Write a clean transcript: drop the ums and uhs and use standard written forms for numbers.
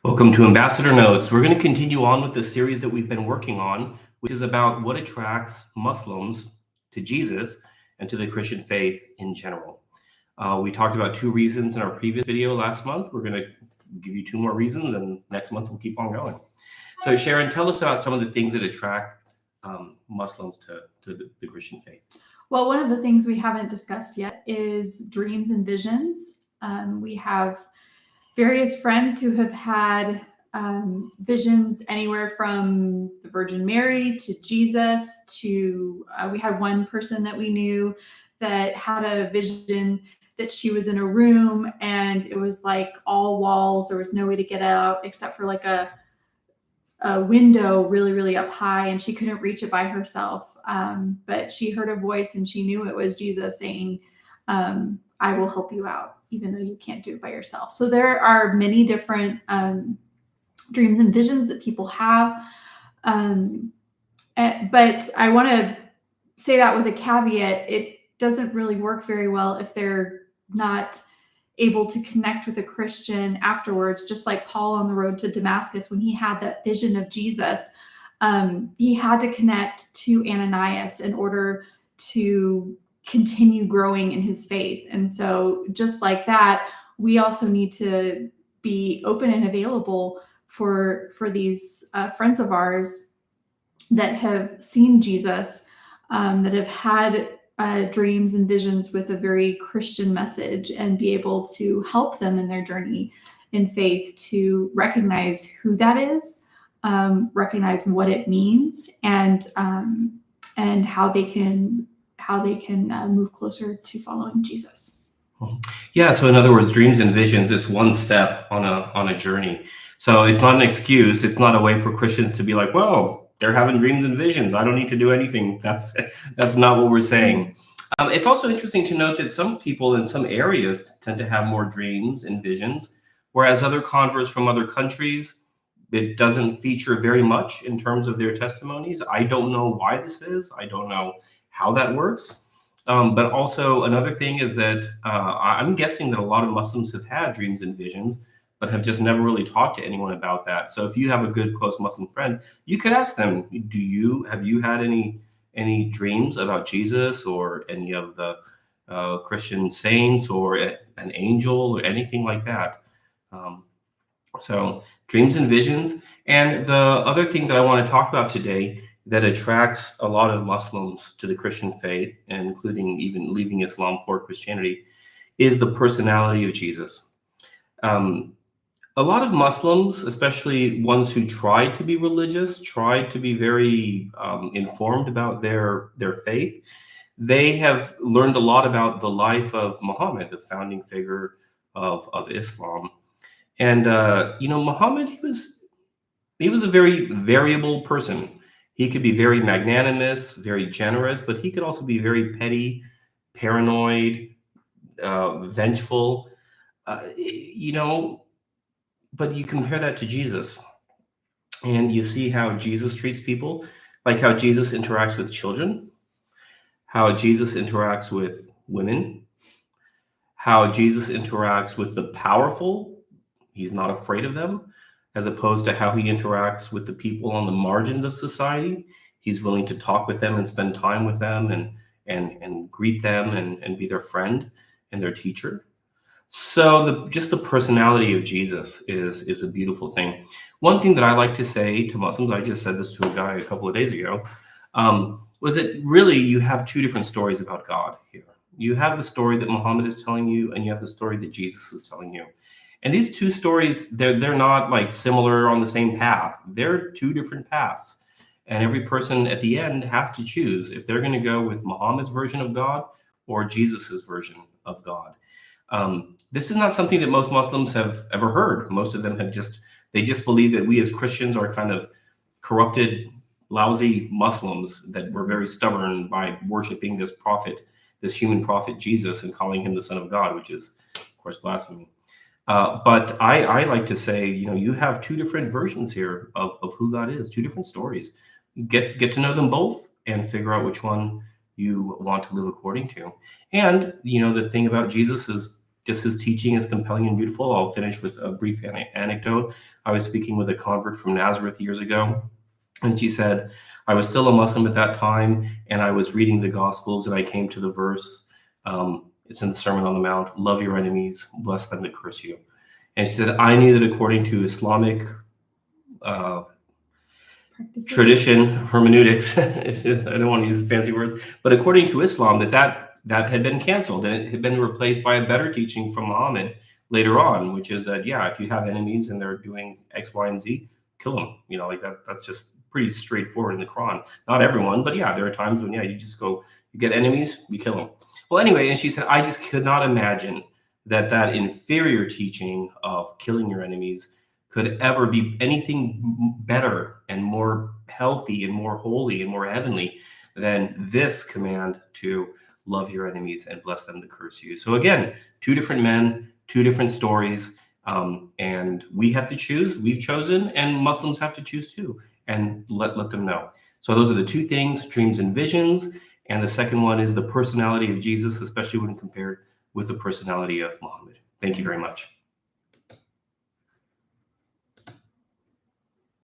Welcome to Ambassador Notes. We're going to continue on with the series that we've been working on, which is about what attracts Muslims to Jesus and to the Christian faith in general. We talked about two reasons in our previous video last month. We're going to give you two more reasons, and next month we'll keep on going. So Sharon, tell us about some of the things that attract Muslims to the Christian faith. Well, one of the things we haven't discussed yet is dreams and visions. We have various friends who have had visions anywhere from the Virgin Mary to Jesus to we had one person that we knew that had a vision that she was in a room and it was like all walls. There was no way to get out except for like a window really, really up high, and she couldn't reach it by herself. But she heard a voice and she knew it was Jesus saying, I will help you out, even though you can't do it by yourself. So there are many different dreams and visions that people have. But I want to say that with a caveat, it doesn't really work very well if they're not able to connect with a Christian afterwards, just like Paul on the road to Damascus, when he had that vision of Jesus, he had to connect to Ananias in order to continue growing in his faith. And so just like that, we also need to be open and available for these friends of ours that have seen Jesus, that have had dreams and visions with a very Christian message, and be able to help them in their journey in faith to recognize who that is, recognize what it means, and how they can move closer to following Jesus. Yeah, so in other words, dreams and visions is one step on a journey. So it's not an excuse. It's not a way for Christians to be like, well, they're having dreams and visions, I don't need to do anything. That's not what we're saying. It's also interesting to note that some people in some areas tend to have more dreams and visions, whereas other converts from other countries, it doesn't feature very much in terms of their testimonies. I don't know why this is. I don't know how that works. But also another thing is that I'm guessing that a lot of Muslims have had dreams and visions, but have just never really talked to anyone about that. So if you have a good, close Muslim friend, you could ask them, have you had any dreams about Jesus or any of the Christian saints or an angel or anything like that? So dreams and visions. And the other thing that I want to talk about today that attracts a lot of Muslims to the Christian faith, including even leaving Islam for Christianity, is the personality of Jesus. A lot of Muslims, especially ones who tried to be religious, tried to be very informed about their faith, they have learned a lot about the life of Muhammad, the founding figure of Islam. And Muhammad, he was a very variable person. He could be very magnanimous, very generous, but he could also be very petty, paranoid, vengeful. But you compare that to Jesus, and you see how Jesus treats people, like how Jesus interacts with children, how Jesus interacts with women, how Jesus interacts with the powerful. He's not afraid of them, as opposed to how he interacts with the people on the margins of society. He's willing to talk with them and spend time with them and greet them and be their friend and their teacher. So just the personality of Jesus is a beautiful thing. One thing that I like to say to Muslims, I just said this to a guy a couple of days ago, was that really you have two different stories about God here. You have the story that Muhammad is telling you, and you have the story that Jesus is telling you. And these two stories, they're not like similar on the same path. They're two different paths. And every person at the end has to choose if they're going to go with Muhammad's version of God or Jesus's version of God. This is not something that most Muslims have ever heard. Most of them they just believe that we as Christians are kind of corrupted, lousy Muslims, that were very stubborn by worshiping this prophet, this human prophet Jesus, and calling him the Son of God, which is, of course, blasphemy. But I like to say, you have two different versions here of who God is, two different stories. Get to know them both and figure out which one you want to live according to. And, the thing about Jesus is just his teaching is compelling and beautiful. I'll finish with a brief anecdote. I was speaking with a convert from Nazareth years ago, and she said, I was still a Muslim at that time, and I was reading the Gospels, and I came to the verse, it's in the Sermon on the Mount, love your enemies, bless them that curse you. And she said, I knew that according to Islamic tradition, hermeneutics, I don't want to use fancy words, but according to Islam, that had been canceled, and it had been replaced by a better teaching from Muhammad later on, which is that, yeah, if you have enemies and they're doing X, Y, and Z, kill them. You know, like that's just pretty straightforward in the Quran. Not everyone, but yeah, there are times when, yeah, you just go, you get enemies, you kill them. Well, anyway, and she said, I just could not imagine that inferior teaching of killing your enemies could ever be anything better and more healthy and more holy and more heavenly than this command to love your enemies and bless them that curse you. So again, two different men, two different stories, and we have to choose. We've chosen, and Muslims have to choose too, and let them know. So those are the two things: dreams and visions. And the second one is the personality of Jesus, especially when compared with the personality of Muhammad. Thank you very much.